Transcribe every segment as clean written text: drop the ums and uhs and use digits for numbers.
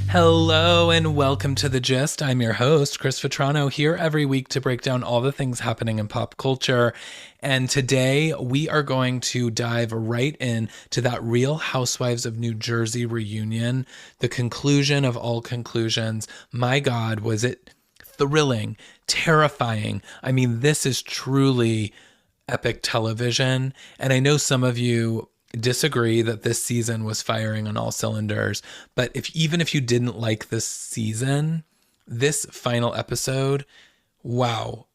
Hello and welcome to The Gist. I'm your host, Chris Vetrano, here every week to break down all the things happening in pop culture. And today we are going to dive right in to that Real Housewives of New Jersey reunion, the conclusion of all conclusions. My God, was it thrilling, terrifying. I mean, this is truly epic television. And I know some of you disagree that this season was firing on all cylinders, but even if you didn't like this season, this final episode, wow,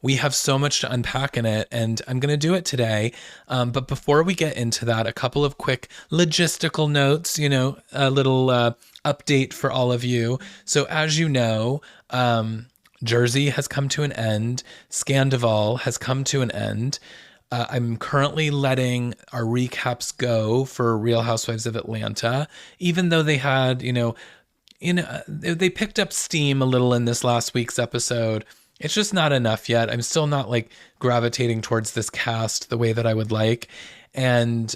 we have so much to unpack in it, and I'm going to do it today. But before we get into that, a couple of quick logistical notes, a little update for all of you. So as you know, Jersey has come to an end. Scandival has come to an end. I'm currently letting our recaps go for Real Housewives of Atlanta, even though they had, they picked up steam a little in this last week's episode. It's just not enough yet. I'm still not like gravitating towards this cast the way that I would like. And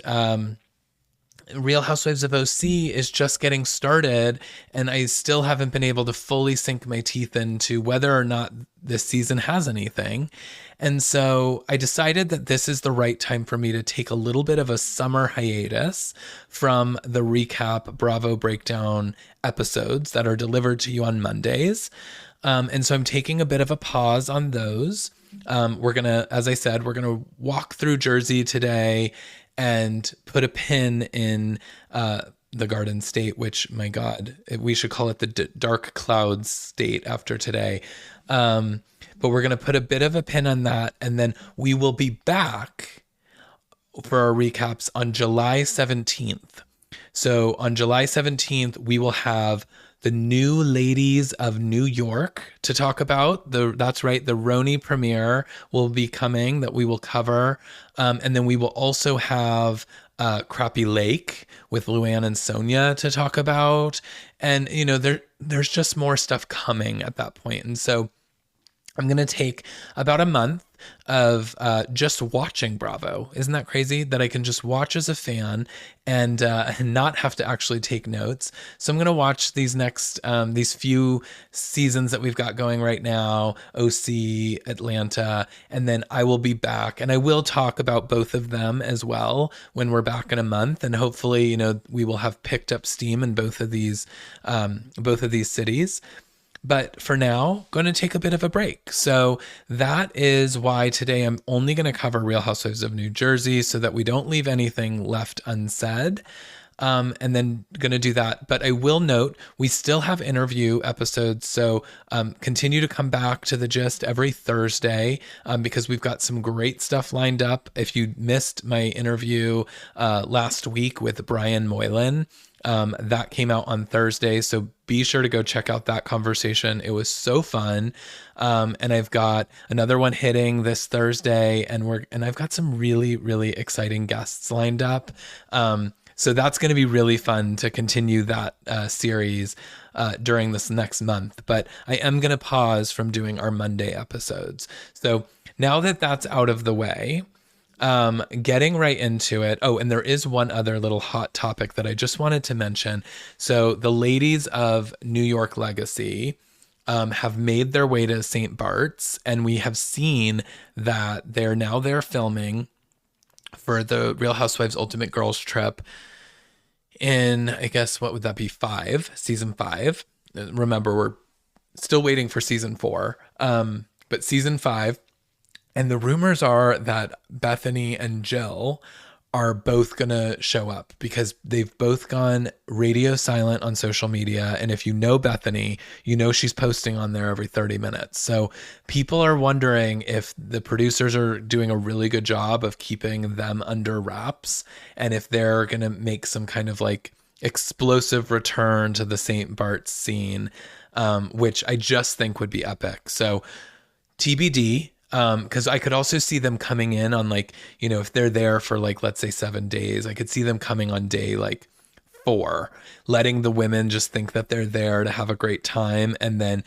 Real Housewives of OC is just getting started, and I still haven't been able to fully sink my teeth into whether or not this season has anything. And so I decided that this is the right time for me to take a little bit of a summer hiatus from the recap Bravo breakdown episodes that are delivered to you on Mondays. And so I'm taking a bit of a pause on those. As I said, we're going to walk through Jersey today and put a pin in the Garden State, which, my God, we should call it the Dark Clouds State after today. But we're going to put a bit of a pin on that, and then we will be back for our recaps on July 17th. So on July 17th, we will have the new ladies of New York to talk about. That's right, the RHONY premiere will be coming that we will cover. And then we will also have Crappie Lake with Luann and Sonia to talk about. And, there's just more stuff coming at that point. And so I'm going to take about a month of just watching Bravo. Isn't that crazy that I can just watch as a fan and not have to actually take notes? So I'm going to watch these few seasons that we've got going right now, OC, Atlanta, and then I will be back. And I will talk about both of them as well when we're back in a month. And hopefully, we will have picked up steam in both of these cities. But for now, going to take a bit of a break. So that is why today I'm only going to cover Real Housewives of New Jersey so that we don't leave anything left unsaid. And then going to do that. But I will note, we still have interview episodes. So continue to come back to The Gist every Thursday because we've got some great stuff lined up. If you missed my interview last week with Brian Moylan, that came out on Thursday, so be sure to go check out that conversation. It was so fun. And I've got another one hitting this Thursday, and I've got some really, really exciting guests lined up. So that's going to be really fun to continue that series during this next month. But I am going to pause from doing our Monday episodes. So now that that's out of the way, getting right into it. Oh, and there is one other little hot topic that I just wanted to mention. So the ladies of New York Legacy have made their way to St. Barts, and we have seen that they're now there filming for the Real Housewives Ultimate Girls Trip in, I guess, what would that be? Season 5. Remember, we're still waiting for season 4. But season 5. And the rumors are that Bethany and Jill are both going to show up because they've both gone radio silent on social media. And if you know Bethany, she's posting on there every 30 minutes. So people are wondering if the producers are doing a really good job of keeping them under wraps and if they're going to make some kind of like explosive return to the St. Bart's scene, which I just think would be epic. So TBD. Because I could also see them coming in on if they're there for let's say 7 days, I could see them coming on day 4, letting the women just think that they're there to have a great time. And then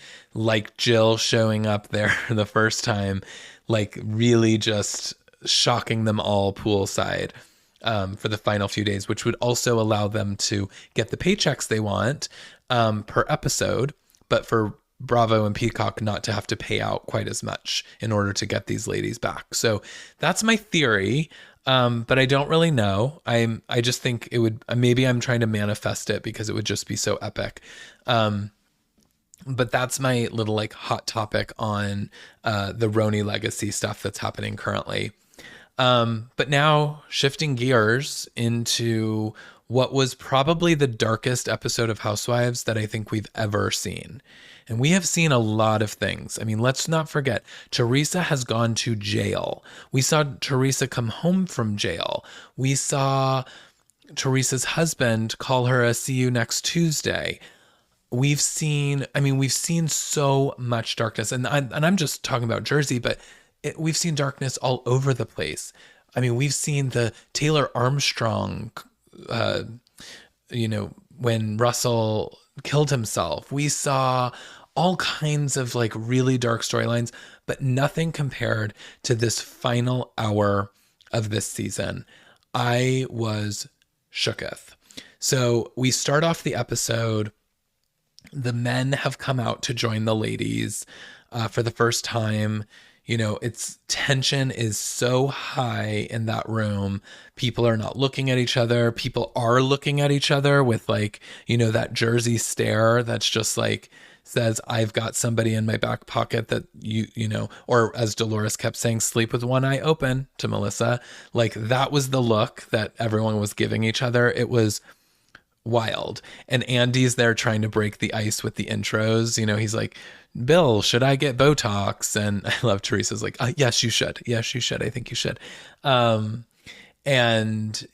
Jill showing up there the first time, really just shocking them all poolside. for the final few days, which would also allow them to get the paychecks they want per episode, but for Bravo and Peacock not to have to pay out quite as much in order to get these ladies back. So that's my theory. But I don't really know. I just think it would, maybe I'm trying to manifest it because it would just be so epic. But that's my little like hot topic on the RHONY Legacy stuff that's happening currently. But now shifting gears into what was probably the darkest episode of Housewives that I think we've ever seen. And we have seen a lot of things. I mean, let's not forget, Teresa has gone to jail. We saw Teresa come home from jail. We saw Teresa's husband call her a see you next Tuesday. We've seen so much darkness. And I'm just talking about Jersey, but we've seen darkness all over the place. I mean, we've seen the Taylor Armstrong, when Russell killed himself. We saw all kinds of like really dark storylines, but nothing compared to this final hour of this season. I was shooketh. So we start off the episode. The men have come out to join the ladies for the first time. Its tension is so high in that room. People are not looking at each other. People are looking at each other with like, that Jersey stare that's just like says, I've got somebody in my back pocket that or as Dolores kept saying, sleep with one eye open to Melissa. Like that was the look that everyone was giving each other. It was wild. And Andy's there trying to break the ice with the intros. He's like, Bill, should I get Botox? And I love Teresa's like, yes, you should. Yes, you should. I think you should. And,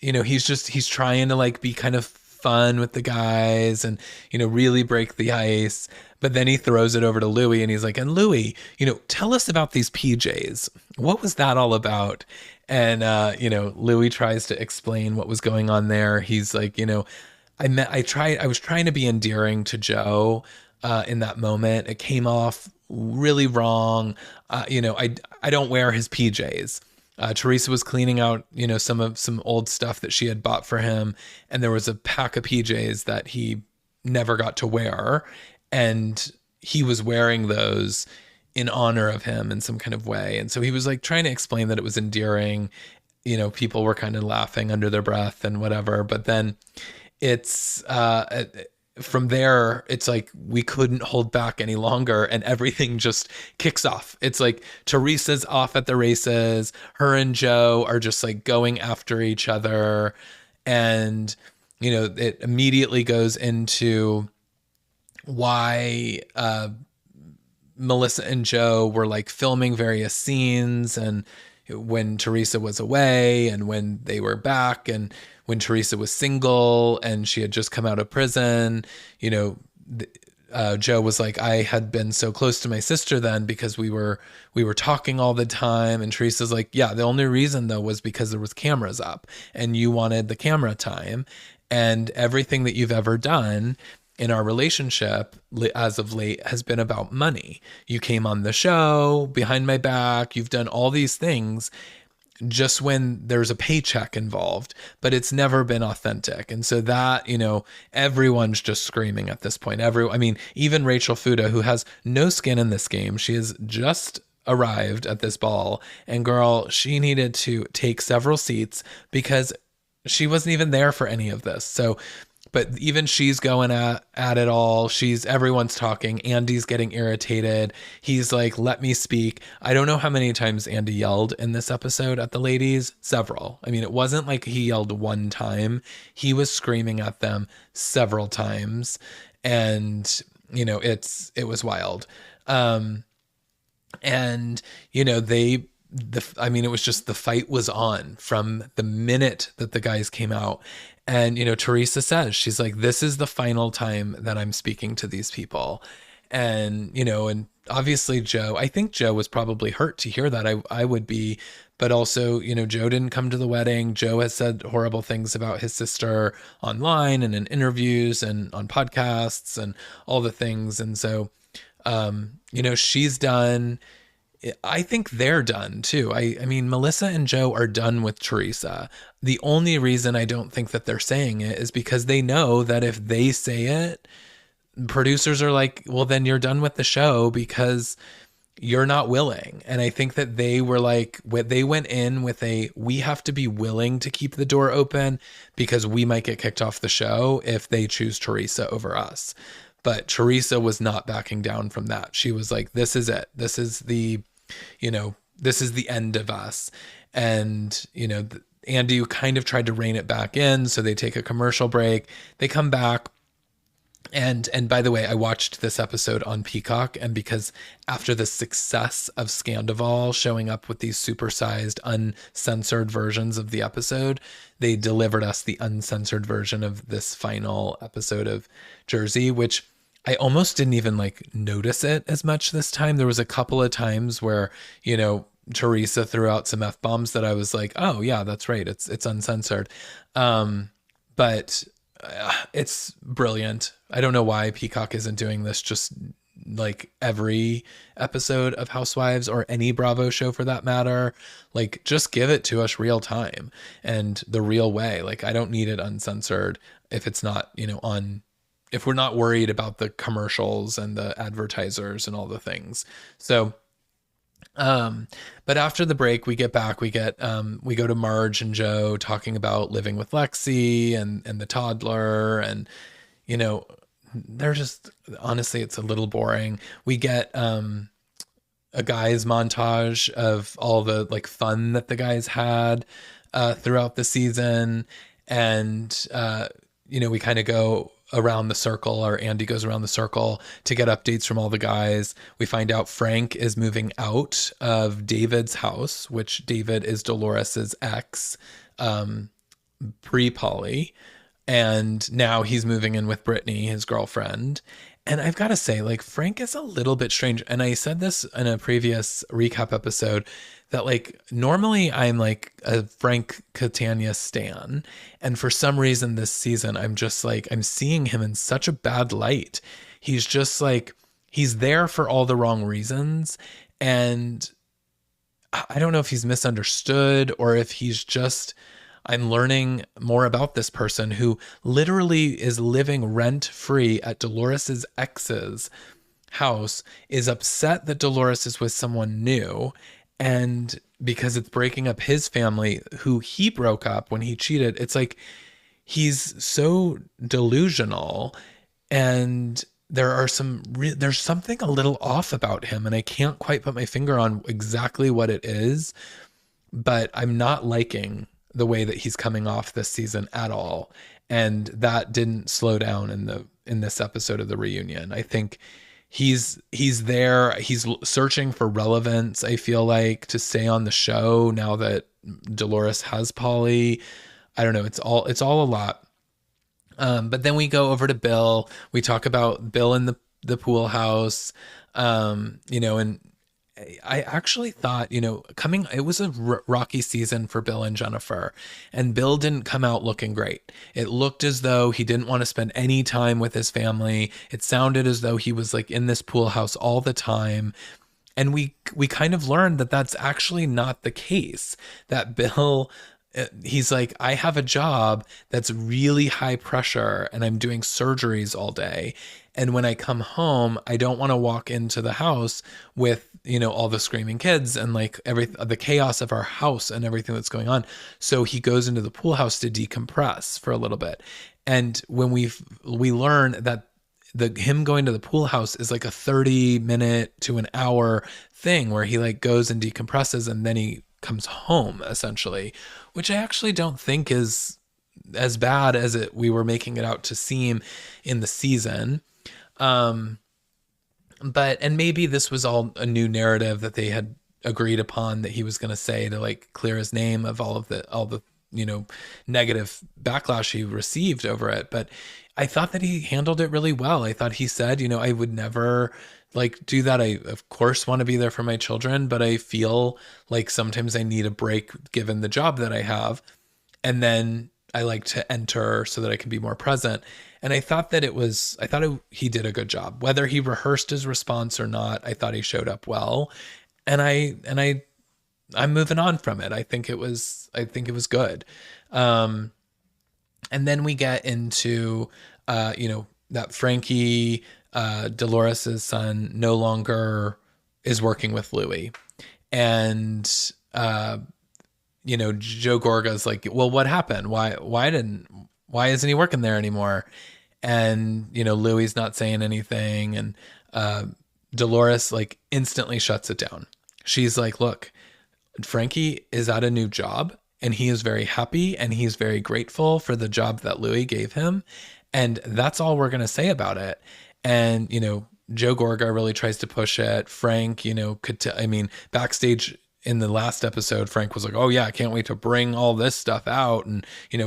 he's trying to like be kind of fun with the guys and, really break the ice. But then he throws it over to Louis and he's like, and Louis, tell us about these PJs. What was that all about? And, Louis tries to explain what was going on there. He's like, I was trying to be endearing to Joe in that moment. It came off really wrong. I don't wear his PJs. Teresa was cleaning out, some old stuff that she had bought for him. And there was a pack of PJs that he never got to wear. And he was wearing those in honor of him in some kind of way. And so he was like trying to explain that it was endearing. People were kind of laughing under their breath and whatever. But then it's from there, it's like we couldn't hold back any longer and everything just kicks off. It's like Teresa's off at the races. Her and Joe are just like going after each other. And, it immediately goes into why Melissa and Joe were like filming various scenes and when Teresa was away and when they were back and when Teresa was single and she had just come out of prison, Joe was like, I had been so close to my sister then because we were talking all the time. And Teresa's like, yeah, the only reason though was because there was cameras up and you wanted the camera time, and everything that you've ever done in our relationship as of late has been about money. You came on the show behind my back. You've done all these things just when there's a paycheck involved, but it's never been authentic. And so that, everyone's just screaming at this point. Even Rachel Fuda, who has no skin in this game, she has just arrived at this ball, and girl, she needed to take several seats because she wasn't even there for any of this. So, but even she's going at it all. Everyone's talking. Andy's getting irritated. He's like, let me speak. I don't know how many times Andy yelled in this episode at the ladies. Several. It wasn't like he yelled one time. He was screaming at them several times. And, it was wild. It was just the fight was on from the minute that the guys came out. And, Teresa says, she's like, this is the final time that I'm speaking to these people. And, and obviously Joe, I think Joe was probably hurt to hear that. I would be, but also, Joe didn't come to the wedding. Joe has said horrible things about his sister online and in interviews and on podcasts and all the things. And so, she's done. I think they're done too. I mean, Melissa and Joe are done with Teresa. The only reason I don't think that they're saying it is because they know that if they say it, producers are like, well, then you're done with the show because you're not willing. And I think that they were like, they went in with we have to be willing to keep the door open because we might get kicked off the show if they choose Teresa over us. But Teresa was not backing down from that. She was like, this is it. This is this is the end of us. And, Andy kind of tried to rein it back in. So they take a commercial break. They come back. And by the way, I watched this episode on Peacock, and because after the success of Scandival showing up with these supersized, uncensored versions of the episode, they delivered us the uncensored version of this final episode of Jersey, which I almost didn't even notice it as much this time. There was a couple of times where, Teresa threw out some F-bombs that I was like, oh yeah, that's right. It's uncensored. But it's brilliant. I don't know why Peacock isn't doing this just every episode of Housewives or any Bravo show for that matter. Just give it to us real time and the real way. I don't need it uncensored if it's not, if we're not worried about the commercials and the advertisers and all the things. So, but after the break, we get back, we go to Marge and Joe talking about living with Lexi and the toddler. And, they're just, honestly, it's a little boring. We get, a guys montage of all the fun that the guys had, throughout the season. And, we kind of go around the circle, or Andy goes around the circle to get updates from all the guys. We find out Frank is moving out of David's house, which David is Dolores's ex, pre-Polly. And now he's moving in with Brittany, his girlfriend. And I've got to say, Frank is a little bit strange. And I said this in a previous recap episode that normally I'm a Frank Catania stan. And for some reason this season, I'm just I'm seeing him in such a bad light. He's just he's there for all the wrong reasons. And I don't know if he's misunderstood or if he's just, I'm learning more about this person who literally is living rent-free at Dolores's ex's house, is upset that Dolores is with someone new, and because it's breaking up his family, who he broke up when he cheated. It's he's so delusional, and there's something a little off about him, and I can't quite put my finger on exactly what it is, but I'm not liking the way that he's coming off this season at all. And that didn't slow down in this episode of the reunion. I think he's there. He's searching for relevance, I feel to stay on the show now that Dolores has Polly. I don't know. It's all a lot. But then we go over to Bill. We talk about Bill in the pool house, and I actually thought, it was a rocky season for Bill and Jennifer, and Bill didn't come out looking great. It looked as though he didn't want to spend any time with his family. It sounded as though he was in this pool house all the time. And we kind of learned that that's actually not the case, that Bill, he's I have a job that's really high pressure and I'm doing surgeries all day. And when I come home, I don't want to walk into the house with, all the screaming kids and the chaos of our house and everything that's going on. So he goes into the pool house to decompress for a little bit. And when we learn that him going to the pool house is a 30-minute to an hour thing where he goes and decompresses and then he comes home essentially, which I actually don't think is as bad as we were making it out to seem in the season. And maybe this was all a new narrative that they had agreed upon that he was going to say to clear his name of all the negative backlash he received over it. But I thought that he handled it really well. I thought he said, I would never do that. I of course want to be there for my children, but I feel sometimes I need a break given the job that I have. And then I like to enter so that I can be more present. And I thought that he did a good job. Whether he rehearsed his response or not, I thought he showed up well. I'm moving on from it. I think it was good. Um, and then we get into, that Frankie, Dolores's son, no longer is working with Louis. And, uh, Joe Gorga's like, well, what happened? Why isn't he working there anymore? And, Louis's not saying anything. And, Dolores like instantly shuts it down. She's like, look, Frankie is at a new job and he is very happy and he's very grateful for the job that Louis gave him. And that's all we're going to say about it. And, Joe Gorga really tries to push it. Frank, I mean, backstage in the last episode, Frank was like, oh yeah, I can't wait to bring all this stuff out. And,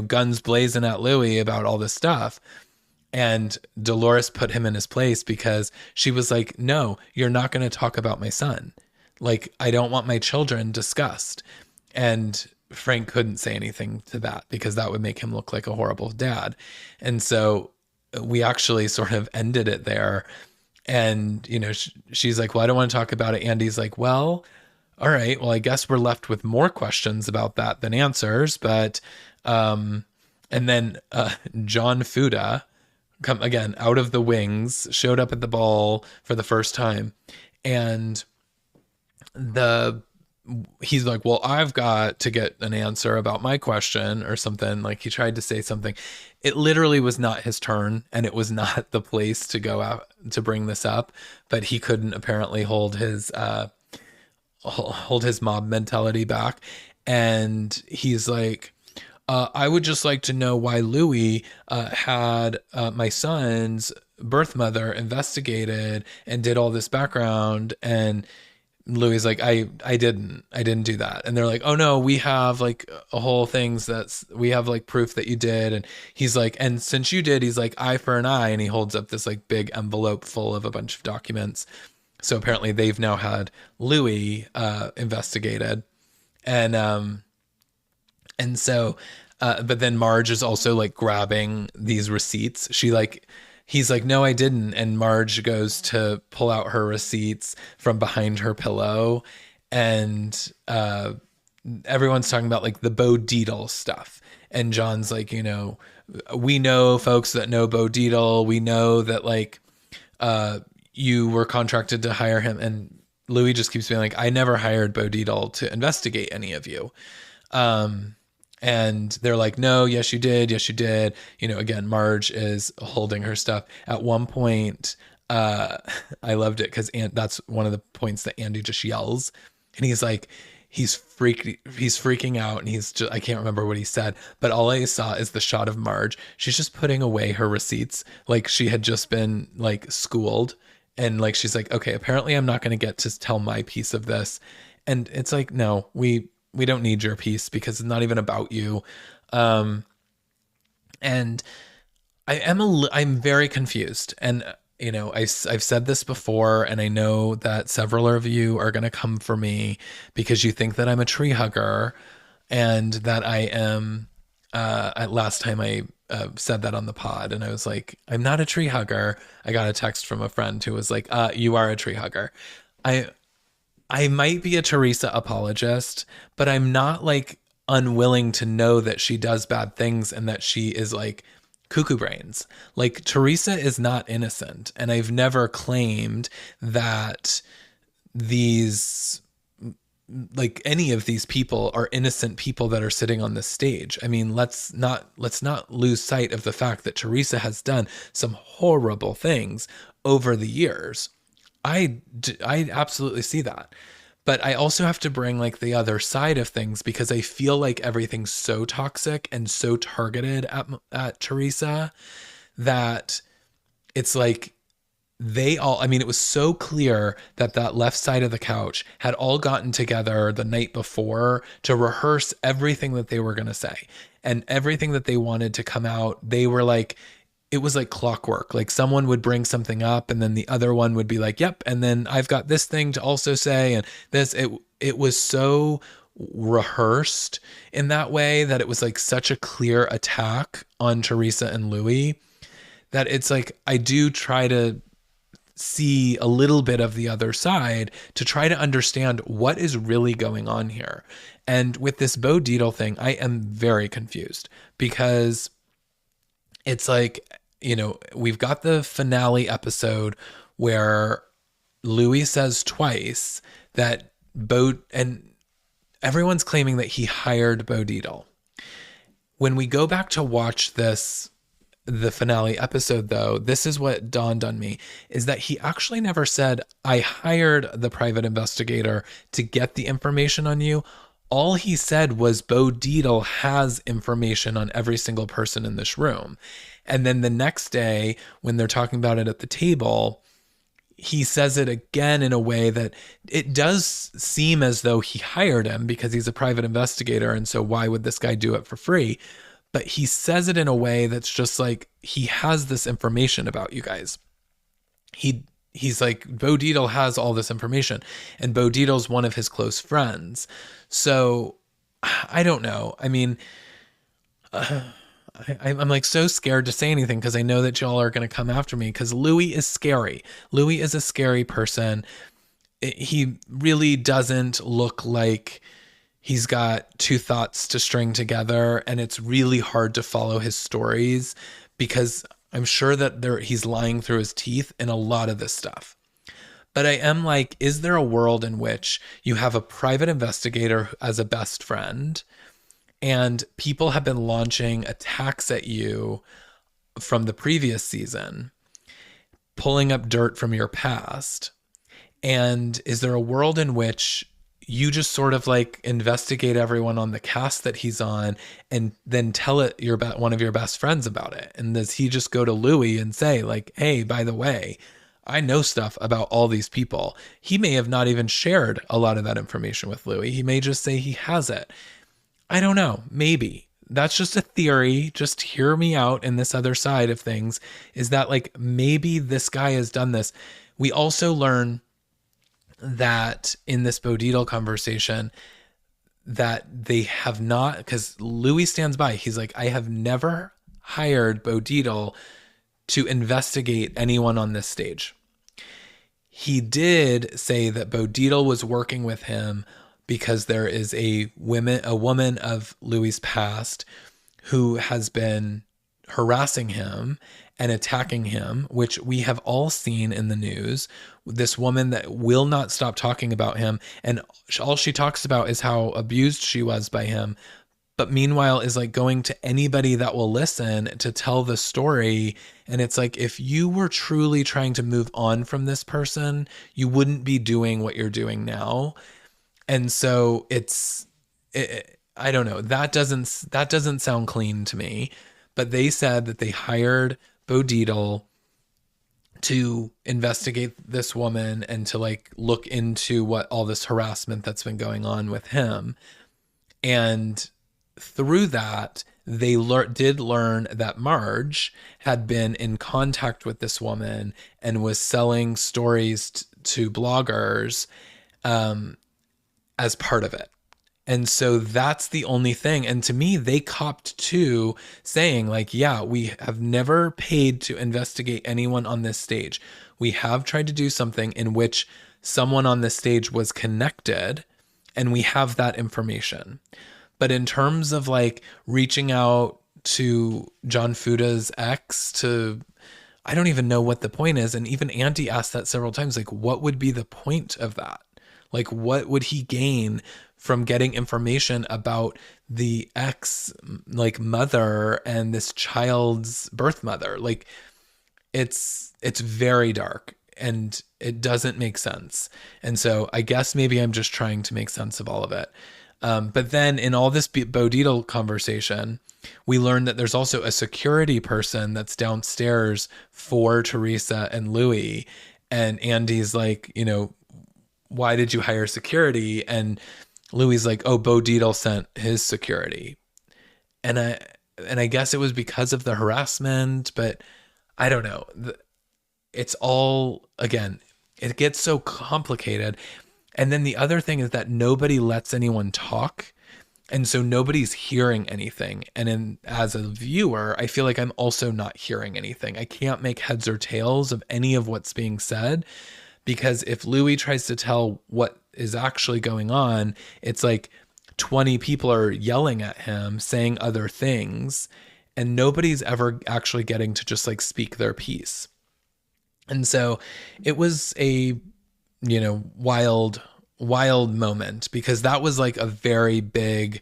guns blazing at Louis about all this stuff. And Dolores put him in his place because she was like, no, you're not going to talk about my son. Like, I don't want my children discussed. And Frank couldn't say anything to that because that would make him look like a horrible dad. And so we actually sort of ended it there. And, she's like, well, I don't want to talk about it. Andy's like, well, all right, well, I guess we're left with more questions about that than answers. But, and then John Fuda, come again out of the wings, showed up at the ball for the first time. And he's like, well, I've got to get an answer about my question or something. Like he tried to say something. It literally was not his turn and it was not the place to go out to bring this up, but he couldn't apparently hold his mob mentality back. And he's like, I would just like to know why Louis had my son's birth mother investigated and did all this background. And Louis like, I didn't do that. And they're like, oh no, we have like a whole things we have like proof that you did. And he's like, and since you did, he's like, eye for an eye. And he holds up this like big envelope full of a bunch of documents. So apparently they've now had Louis investigated. And so, but then Marge is also like grabbing these receipts. He's like, no, I didn't. And Marge goes to pull out her receipts from behind her pillow. And everyone's talking about like the Bo Dietl stuff. And John's like, we know folks that know Bo Dietl. We know that like you were contracted to hire him. And Louis just keeps being like, I never hired Bo Dietl to investigate any of you. And they're like, no, yes, you did. Yes, you did. Again, Marge is holding her stuff. At one point, I loved it because that's one of the points that Andy just yells. And he's like, he's freaking out. And I can't remember what he said, but all I saw is the shot of Marge. She's just putting away her receipts. Like she had just been like schooled. And like, she's like, okay, apparently I'm not going to get to tell my piece of this. And it's like, no, we don't need your piece because it's not even about you. And I'm very confused. And, I've said this before, and I know that several of you are going to come for me because you think that I'm a tree hugger and that I am, last time I said that on the pod and I was like, I'm not a tree hugger. I got a text from a friend who was like, you are a tree hugger. I might be a Teresa apologist, but I'm not like unwilling to know that she does bad things and that she is like cuckoo brains. Like Teresa is not innocent. And I've never claimed that these, like any of these people are innocent people that are sitting on this stage. I mean, let's not lose sight of the fact that Teresa has done some horrible things over the years. I absolutely see that. But I also have to bring like the other side of things because I feel like everything's so toxic and so targeted at Teresa that it's like it was so clear that left side of the couch had all gotten together the night before to rehearse everything that they were going to say and everything that they wanted to come out. They were like, it was like clockwork. Like someone would bring something up and then the other one would be like, yep. And then I've got this thing to also say. And it was so rehearsed in that way that it was like such a clear attack on Teresa and Louis that it's like, I do try to see a little bit of the other side to try to understand what is really going on here. And with this Bo Dietl thing, I am very confused because it's like, we've got the finale episode where Louis says twice that and everyone's claiming that he hired Bo Dietl. When we go back to watch the finale episode, though, this is what dawned on me, is that he actually never said, I hired the private investigator to get the information on you. All he said was Bo Dietl has information on every single person in this room. And then the next day, when they're talking about it at the table, he says it again in a way that it does seem as though he hired him because he's a private investigator. And so why would this guy do it for free? But he says it in a way that's just like, he has this information about you guys. He's like, Bo Dietl has all this information, and Bo Dietl's one of his close friends. So I don't know. I mean, I'm like so scared to say anything because I know that y'all are going to come after me because Louis is scary. Louis is a scary person. He really doesn't look like he's got two thoughts to string together, and it's really hard to follow his stories because I'm sure that he's lying through his teeth in a lot of this stuff. But I am like, is there a world in which you have a private investigator as a best friend and people have been launching attacks at you from the previous season, pulling up dirt from your past? And is there a world in which you just sort of like investigate everyone on the cast that he's on and then tell one of your best friends about it? And does he just go to Louis and say like, hey, by the way, I know stuff about all these people. He may have not even shared a lot of that information with Louis. He may just say he has it. I don't know. Maybe. That's just a theory. Just hear me out in this other side of things, is that like maybe this guy has done this. We also learn that in this Bo Dietl conversation that they have not, because Louis stands by. He's like, I have never hired Bo Dietl to investigate anyone on this stage. He did say that Bo Dietl was working with him because there is a woman of Louis' past who has been harassing him and attacking him, which we have all seen in the news. This woman that will not stop talking about him, and all she talks about is how abused she was by him, but meanwhile is like going to anybody that will listen to tell the story. And it's like, if you were truly trying to move on from this person, you wouldn't be doing what you're doing now. And so I don't know. That doesn't sound clean to me. But they said that they hired Bo Dietl to investigate this woman and to like look into what all this harassment that's been going on with him. And through that, they did learn that Marge had been in contact with this woman and was selling stories to bloggers as part of it. And so that's the only thing. And to me, they copped to saying like, yeah, we have never paid to investigate anyone on this stage. We have tried to do something in which someone on this stage was connected, and we have that information. But in terms of like reaching out to John Fuda's ex I don't even know what the point is. And even Andy asked that several times, like, what would be the point of that? Like, what would he gain from getting information about the ex, like, mother and this child's birth mother? Like, it's very dark and it doesn't make sense. And so I guess maybe I'm just trying to make sense of all of it. But then in all this Bo Dietl conversation, we learned that there's also a security person that's downstairs for Teresa and Louis. And Andy's like, why did you hire security? And Louis like, oh, Bo Dietl sent his security. And I guess it was because of the harassment, but I don't know. It's all, again, it gets so complicated. And then the other thing is that nobody lets anyone talk. And so nobody's hearing anything. And as a viewer, I feel like I'm also not hearing anything. I can't make heads or tails of any of what's being said, because if Louis tries to tell what is actually going on, it's like 20 people are yelling at him, saying other things, and nobody's ever actually getting to just like speak their piece. And so it was a, wild moment, because that was like a very big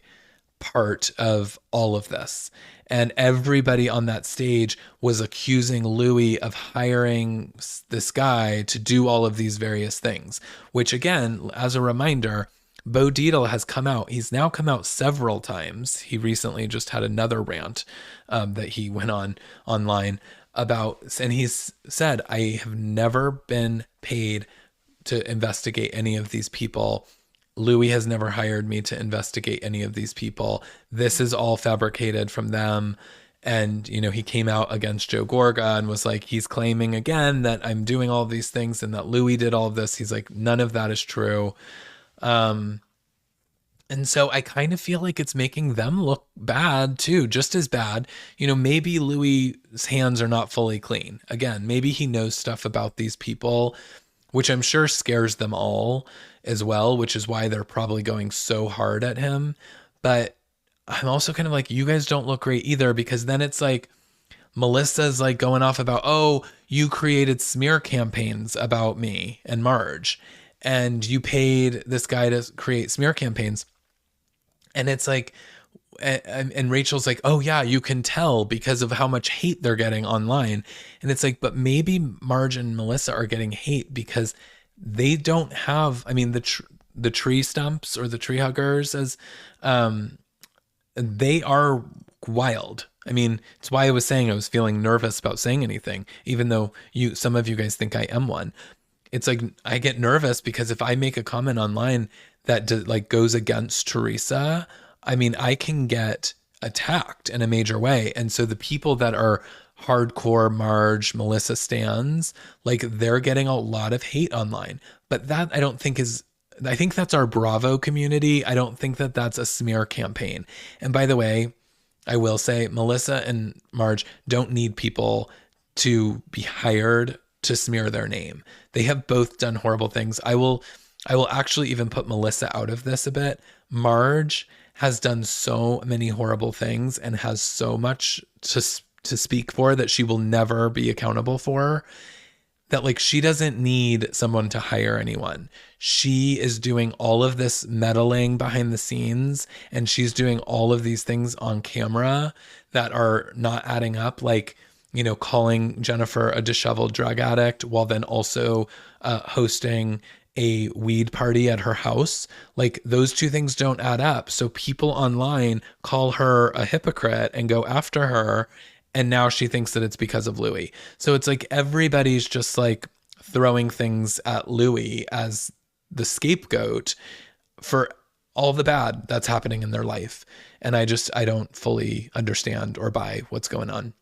part of all of this. And everybody on that stage was accusing Louis of hiring this guy to do all of these various things, which, again, as a reminder, Bo Dietl has come out. He's now come out several times. He recently just had another rant that he went on online about, and he's said, I have never been paid to investigate any of these people. Louis has never hired me to investigate any of these people. This is all fabricated from them. And, he came out against Joe Gorga and was like, he's claiming again that I'm doing all these things and that Louis did all of this. He's like, none of that is true. And so I kind of feel like it's making them look bad too, just as bad. Maybe Louis's hands are not fully clean. Again, maybe he knows stuff about these people, which I'm sure scares them all as well, which is why they're probably going so hard at him. But I'm also kind of like, you guys don't look great either, because then it's like Melissa's like going off about, oh, you created smear campaigns about me and Marge, and you paid this guy to create smear campaigns. And it's like, and Rachel's like, oh yeah, you can tell because of how much hate they're getting online. And it's like, but maybe Marge and Melissa are getting hate because they don't have, the tree stumps, or the tree huggers, as they are wild. It's why I was saying I was feeling nervous about saying anything, even though some of you guys think I am one. It's like, I get nervous because if I make a comment online that like goes against Teresa, I can get attacked in a major way. And so the people that are hardcore Marge, Melissa stans, like, they're getting a lot of hate online. But that I don't think is, I think that's our Bravo community. I don't think that that's a smear campaign. And by the way, I will say Melissa and Marge don't need people to be hired to smear their name. They have both done horrible things. I will actually even put Melissa out of this a bit. Marge has done so many horrible things and has so much to speak for that she will never be accountable for, that like she doesn't need someone to hire anyone. She is doing all of this meddling behind the scenes, and she's doing all of these things on camera that are not adding up, like, calling Jennifer a disheveled drug addict while then also hosting a weed party at her house. Like, those two things don't add up. So people online call her a hypocrite and go after her. And now she thinks that it's because of Louis. So it's like everybody's just like throwing things at Louis as the scapegoat for all the bad that's happening in their life. And I don't fully understand or buy what's going on.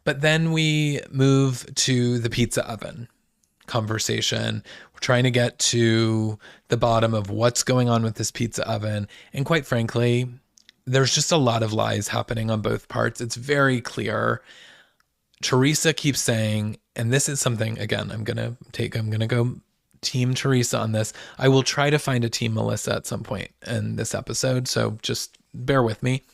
But then we move to the pizza oven conversation. We're trying to get to the bottom of what's going on with this pizza oven. And quite frankly, there's just a lot of lies happening on both parts. It's very clear. Teresa keeps saying, and this is something, again, I'm going to go team Teresa on this. I will try to find a team Melissa at some point in this episode, so just bear with me.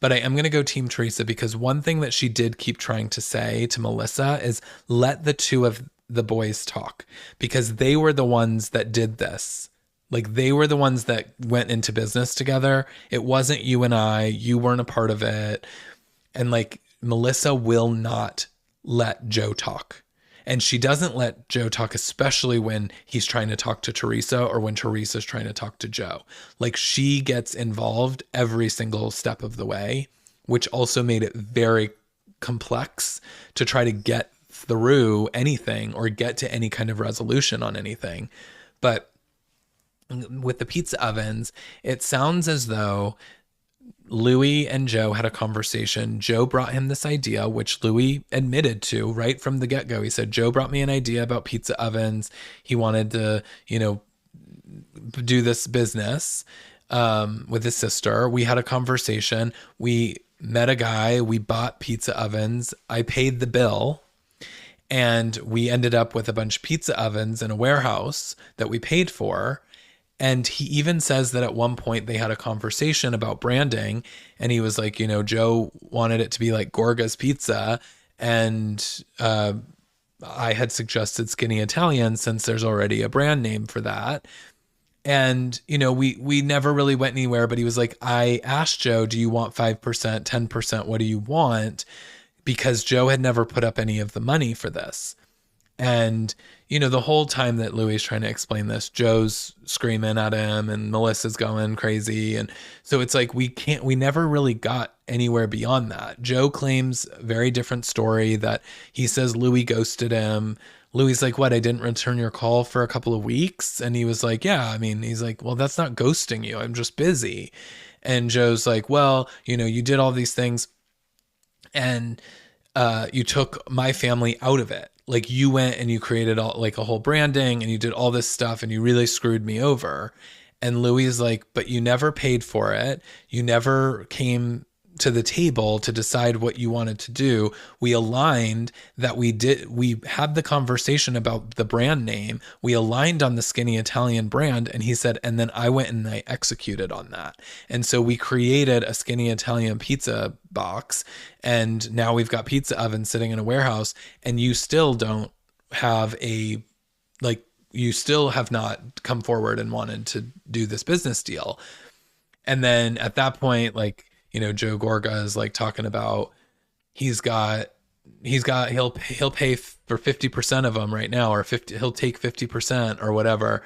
But I am going to go team Teresa, because one thing that she did keep trying to say to Melissa is, let the two of the boys talk, because they were the ones that did this. Like, they were the ones that went into business together. It wasn't you and I. You weren't a part of it. And like, Melissa will not let Joe talk. And she doesn't let Joe talk, especially when he's trying to talk to Teresa or when Teresa's trying to talk to Joe. Like, she gets involved every single step of the way, which also made it very complex to try to get through anything or get to any kind of resolution on anything. But with the pizza ovens, it sounds as though Louis and Joe had a conversation. Joe brought him this idea, which Louis admitted to right from the get-go. He said, Joe brought me an idea about pizza ovens. He wanted to, do this business. with his sister. We had a conversation. We met a guy. We bought pizza ovens. I paid the bill. And we ended up with a bunch of pizza ovens in a warehouse that we paid for. And he even says that at one point they had a conversation about branding. And he was like, Joe wanted it to be like Gorga's Pizza. And I had suggested Skinny Italian since there's already a brand name for that. And, we never really went anywhere, but he was like, I asked Joe, do you want 5%, 10%? What do you want? Because Joe had never put up any of the money for this. And, the whole time that Louis is trying to explain this, Joe's screaming at him and Melissa's going crazy. And so it's like, we never really got anywhere beyond that. Joe claims a very different story that he says Louis ghosted him. Louis like, what? I didn't return your call for a couple of weeks. And he was like, yeah, he's like, well, that's not ghosting you. I'm just busy. And Joe's like, well, you did all these things and you took my family out of it. Like you went and you created all like a whole branding and you did all this stuff and you really screwed me over. And Louis is like, but you never paid for it. You never came to the table to decide what you wanted to do. We aligned that we had the conversation about the brand name. We aligned on the Skinny Italian brand. And he said, and then I went and I executed on that. And so we created a Skinny Italian pizza box. And now we've got pizza ovens sitting in a warehouse and you still don't have you still have not come forward and wanted to do this business deal. And then at that point, Joe Gorga is like talking about he'll pay for 50% of them right now, or he'll take 50% or whatever.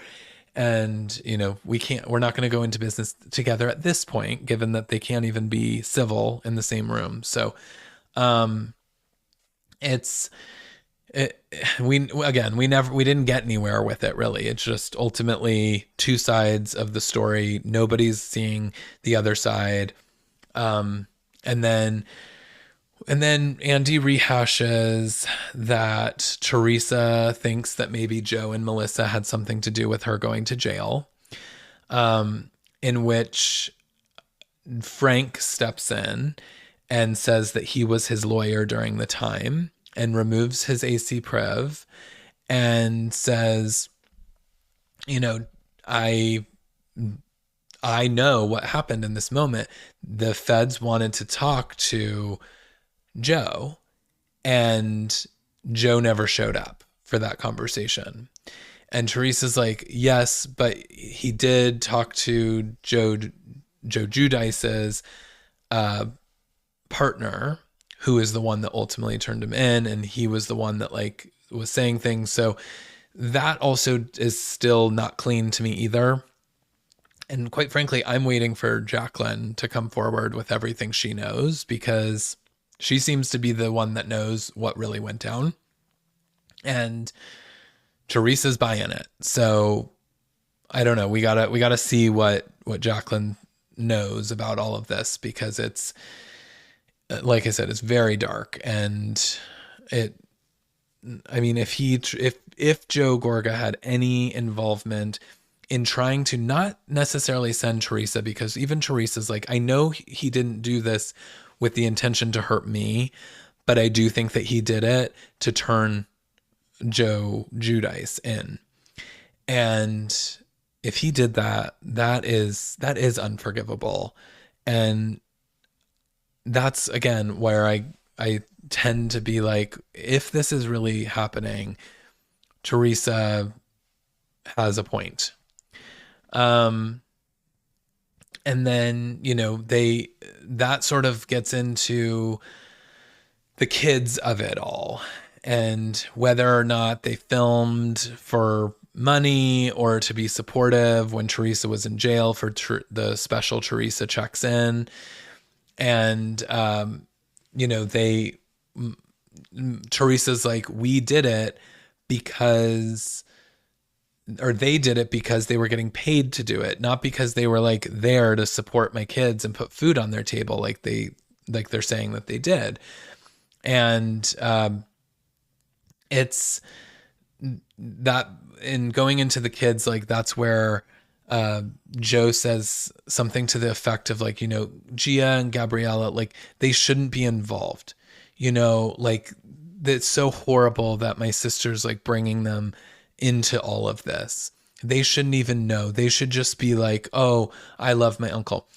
And, we're not going to go into business together at this point, given that they can't even be civil in the same room. So, we didn't get anywhere with it really. It's just ultimately two sides of the story. Nobody's seeing the other side. And then Andy rehashes that Teresa thinks that maybe Joe and Melissa had something to do with her going to jail, in which Frank steps in and says that he was his lawyer during the time and removes his AC Priv and says, I know what happened in this moment. The feds wanted to talk to Joe and Joe never showed up for that conversation. And Teresa's like, yes, but he did talk to Joe Giudice's partner, who is the one that ultimately turned him in. And he was the one that was saying things. So that also is still not clean to me either. And quite frankly, I'm waiting for Jacqueline to come forward with everything she knows, because she seems to be the one that knows what really went down. And Teresa's buying it. So I don't know. We gotta see what Jacqueline knows about all of this, because it's, like I said, it's very dark. And if Joe Gorga had any involvement in trying to not necessarily send Teresa, because even Teresa's like, I know he didn't do this with the intention to hurt me, but I do think that he did it to turn Joe Giudice in. And if he did that, that is unforgivable. And that's, again, where I tend to be like, if this is really happening, Teresa has a point. And then, that sort of gets into the kids of it all, and whether or not they filmed for money or to be supportive when Teresa was in jail for the special Teresa checks in. And, Teresa's like, we did it because, or they did it because they were getting paid to do it, not because they were there to support my kids and put food on their table like they're saying that they did. And it's that in going into the kids, that's where uh, Joe says something to the effect of like, Gia and Gabriella, like they shouldn't be involved, like it's so horrible that my sister's like bringing them into all of this. They shouldn't even know. They should just be like, oh, I love my uncle.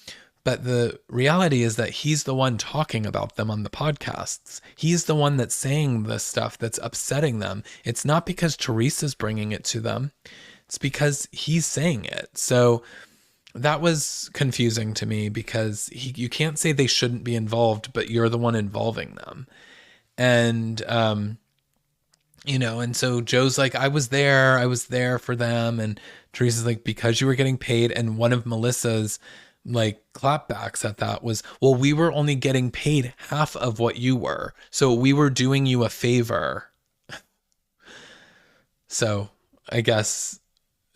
But the reality is that he's the one talking about them on the podcasts. He's the one that's saying the stuff that's upsetting them. It's not because Teresa's bringing it to them. It's because he's saying it. So that was confusing to me because you can't say they shouldn't be involved, but you're the one involving them. And, and so Joe's like, I was there for them. And Teresa's like, because you were getting paid. And one of Melissa's like clapbacks at that was, well, we were only getting paid half of what you were. So we were doing you a favor. So I guess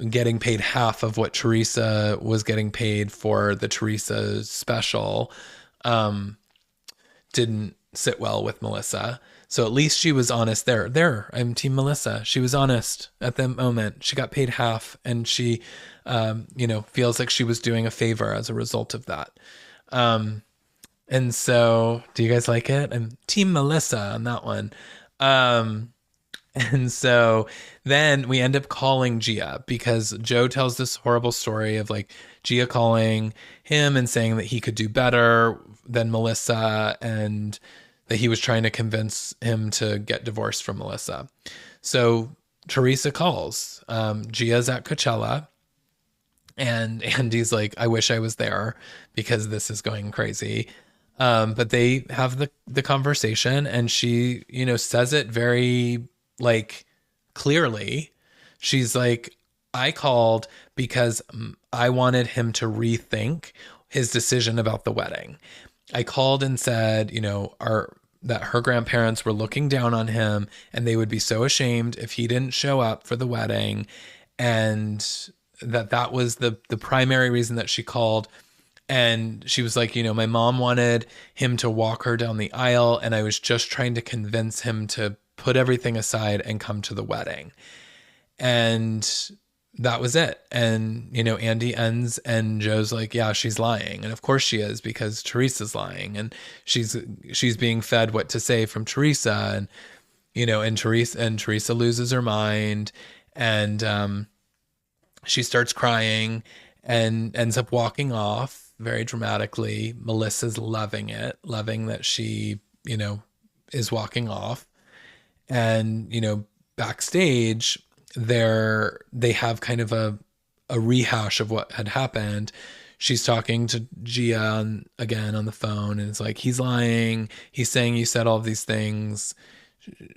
getting paid half of what Teresa was getting paid for the Teresa special um, didn't sit well with Melissa. So at least she was honest there. There, I'm Team Melissa. She was honest at the moment. She got paid half, and she, feels like she was doing a favor as a result of that. And so, do you guys like it? I'm Team Melissa on that one. And so then we end up calling Gia because Joe tells this horrible story of like Gia calling him and saying that he could do better than Melissa and that he was trying to convince him to get divorced from Melissa. So Teresa calls. Gia's at Coachella. And Andy's like, I wish I was there because this is going crazy. But they have the conversation and she, says it very like clearly. She's like, I called because I wanted him to rethink his decision about the wedding. I called and said, that her grandparents were looking down on him and they would be so ashamed if he didn't show up for the wedding. And that was the primary reason that she called. And she was like, my mom wanted him to walk her down the aisle. And I was just trying to convince him to put everything aside and come to the wedding. And that was it. And, Andy ends and Joe's like, yeah, she's lying. And of course she is because Teresa's lying and she's being fed what to say from Teresa. And, and Teresa loses her mind and, she starts crying and ends up walking off very dramatically. Melissa's loving it, loving that she, is walking off. And, backstage, they have kind of a rehash of what had happened. She's talking to Gia again on the phone, and it's like, he's lying. He's saying you said all of these things.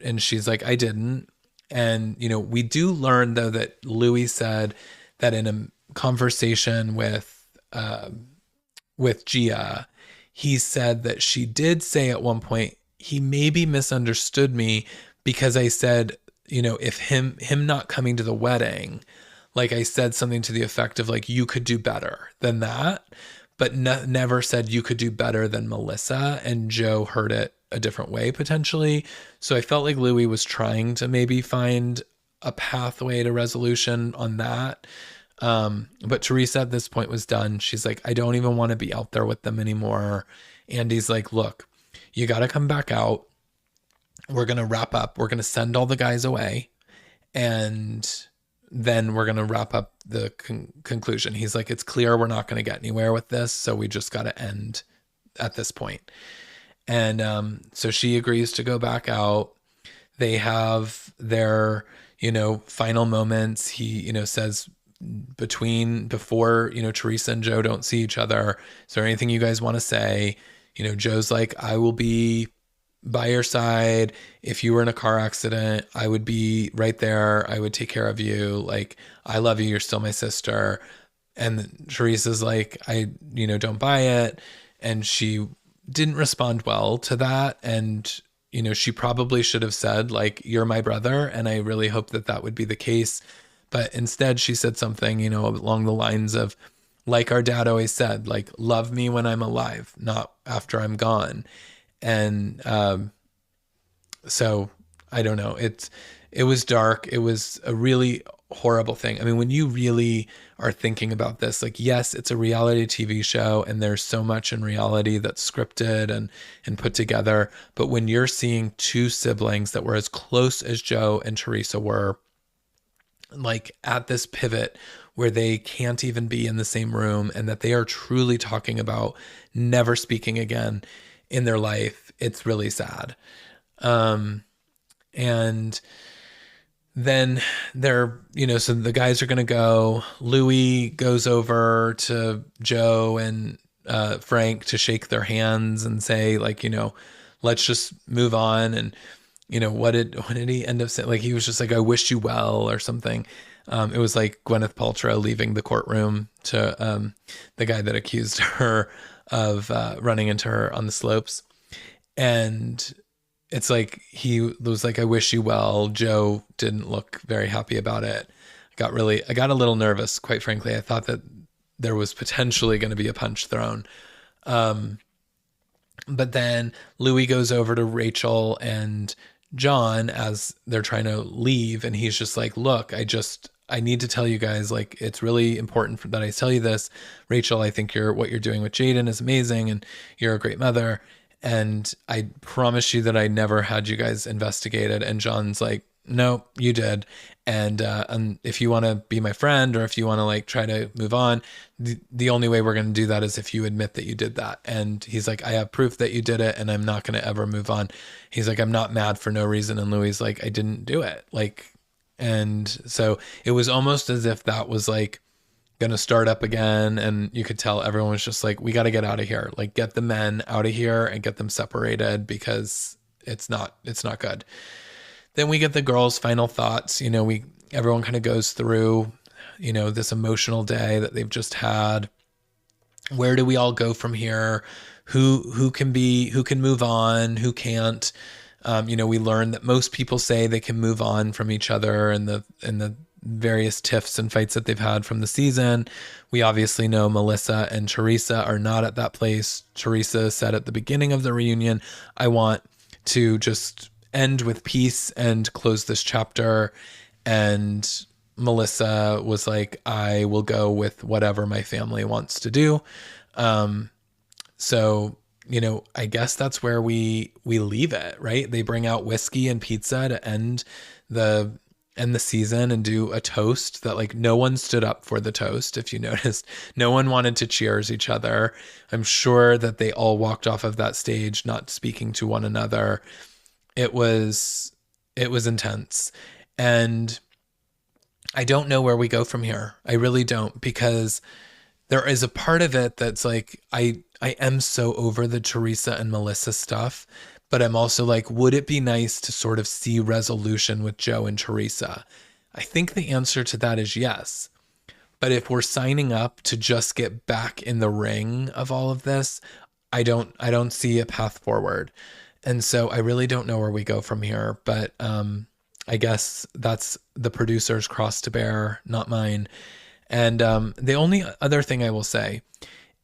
And she's like, I didn't. And, we do learn, though, that Louis said that in a conversation with Gia, he said that she did say at one point, he maybe misunderstood me because I said, if him not coming to the wedding, like I said something to the effect of like, you could do better than that, but never said you could do better than Melissa. And Joe heard it a different way potentially. So I felt like Louis was trying to maybe find a pathway to resolution on that. But Teresa at this point was done. She's like, I don't even want to be out there with them anymore. Andy's like, look, you got to come back out. We're going to wrap up. We're going to send all the guys away. And then we're going to wrap up the conclusion. He's like, it's clear we're not going to get anywhere with this. So we just got to end at this point. And so she agrees to go back out. They have their, final moments. He, says before, Teresa and Joe don't see each other, is there anything you guys want to say? Joe's like, I will be by your side. If you were in a car accident, I would be right there. I would take care of you. Like, I love you. You're still my sister. And Teresa's like, I, don't buy it. And she didn't respond well to that. And, she probably should have said, like, you're my brother. And I really hope that would be the case. But instead she said something, along the lines of, like our dad always said, like, love me when I'm alive, not after I'm gone. And so I don't know. It was dark. It was a really horrible thing. I mean, when you really are thinking about this, like, yes, it's a reality TV show and there's so much in reality that's scripted and put together. But when you're seeing two siblings that were as close as Joe and Teresa were, like at this pivot where they can't even be in the same room and that they are truly talking about never speaking again in their life, it's really sad. And then they're, so the guys are going to go. Louis goes over to Joe and Frank to shake their hands and say, like, let's just move on. And, what did he end up saying? Like, he was just like, I wish you well or something. It was like Gwyneth Paltrow leaving the courtroom to the guy that accused her of running into her on the slopes. And it's like, he was like, I wish you well. Joe didn't look very happy about it. I got a little nervous, quite frankly. I thought that there was potentially going to be a punch thrown. But then Louis goes over to Rachel and John as they're trying to leave. And he's just like, look, I need to tell you guys, like, it's really important that I tell you this. Rachel, I think what you're doing with Jaden is amazing and you're a great mother. And I promise you that I never had you guys investigated. And John's like, no, you did. And if you want to be my friend, or if you want to like try to move on, the only way we're going to do that is if you admit that you did that. And he's like, I have proof that you did it and I'm not going to ever move on. He's like, I'm not mad for no reason. And Louis like, I didn't do it. Like, and so it was almost as if that was like going to start up again. And you could tell everyone was just like, we got to get out of here. Like, get the men out of here and get them separated because it's not good. Then we get the girls' final thoughts. Everyone kind of goes through, this emotional day that they've just had. Where do we all go from here? Who can move on? Who can't? We learn that most people say they can move on from each other and the various tiffs and fights that they've had from the season. We obviously know Melissa and Teresa are not at that place. Teresa said at the beginning of the reunion, I want to just end with peace and close this chapter. And Melissa was like, I will go with whatever my family wants to do. So, I guess that's where we leave it, right? They bring out whiskey and pizza to end the season and do a toast that like no one stood up for the toast. If you noticed, no one wanted to cheers each other. I'm sure that they all walked off of that stage not speaking to one another. It was intense. And I don't know where we go from here. I really don't, because there is a part of it that's like, I am so over the Teresa and Melissa stuff, but I'm also like, would it be nice to sort of see resolution with Joe and Teresa? I think the answer to that is yes. But if we're signing up to just get back in the ring of all of this, I don't see a path forward. And so I really don't know where we go from here. But I guess that's the producer's cross to bear, not mine. And the only other thing I will say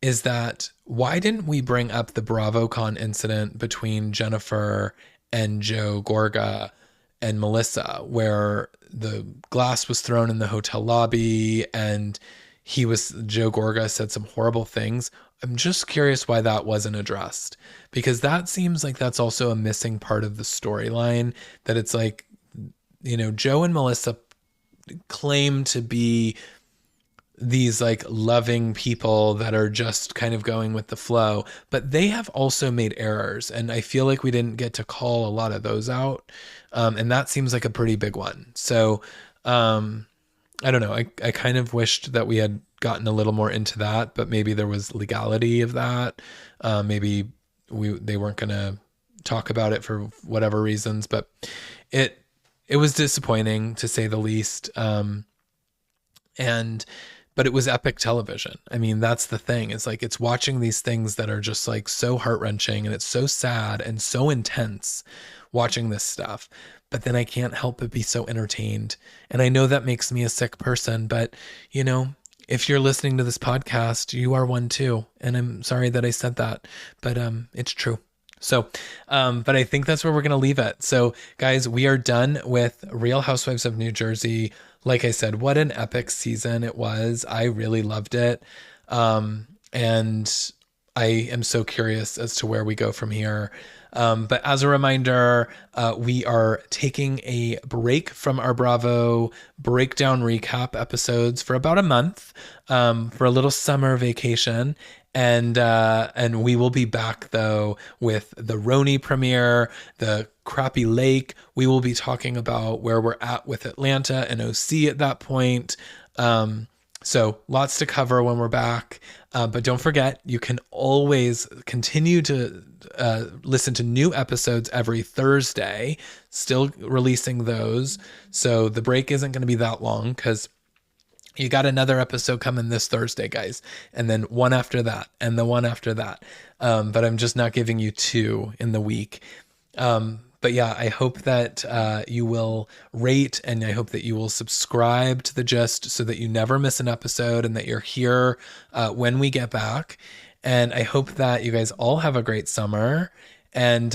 is that why didn't we bring up the BravoCon incident between Jennifer and Joe Gorga and Melissa, where the glass was thrown in the hotel lobby and Joe Gorga said some horrible things. I'm just curious why that wasn't addressed, because that seems like that's also a missing part of the storyline, that it's like, Joe and Melissa claim to be these like loving people that are just kind of going with the flow, but they have also made errors. And I feel like we didn't get to call a lot of those out. And that seems like a pretty big one. So I don't know. I kind of wished that we had gotten a little more into that, but maybe there was legality of that. Maybe they weren't going to talk about it for whatever reasons, but it was disappointing to say the least. But it was epic television. I mean, that's the thing. It's like, it's watching these things that are just like so heart-wrenching, and it's so sad and so intense watching this stuff. But then I can't help but be so entertained. And I know that makes me a sick person, but if you're listening to this podcast, you are one too. And I'm sorry that I said that, but it's true. So, but I think that's where we're going to leave it. So guys, we are done with Real Housewives of New Jersey. like I said, what an epic season it was. I really loved it. And I am so curious as to where we go from here. But as a reminder, we are taking a break from our Bravo breakdown recap episodes for about a month, for a little summer vacation. And we will be back though with the RHONY premiere, the Crappy Lake. We will be talking about where we're at with Atlanta and OC at that point. So lots to cover when we're back. But don't forget, you can always continue to listen to new episodes every Thursday, still releasing those. So the break isn't going to be that long because you got another episode coming this Thursday, guys. And then one after that and the one after that. But I'm just not giving you two in the week. But yeah, I hope that you will rate, and I hope that you will subscribe to The Gist so that you never miss an episode and that you're here when we get back. And I hope that you guys all have a great summer. And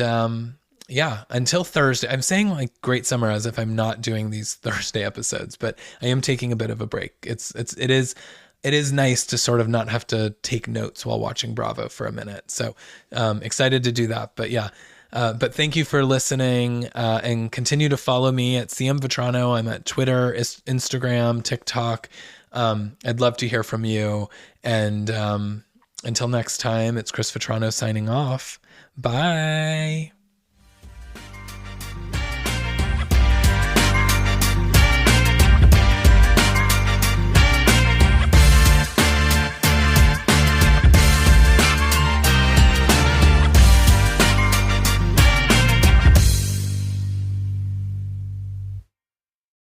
yeah, until Thursday. I'm saying like great summer as if I'm not doing these Thursday episodes, but I am taking a bit of a break. It is nice to sort of not have to take notes while watching Bravo for a minute. So excited to do that. But yeah. But thank you for listening, and continue to follow me at CM Vetrano. I'm at Twitter, Instagram, TikTok. I'd love to hear from you. And until next time, it's Chris Vetrano signing off. Bye.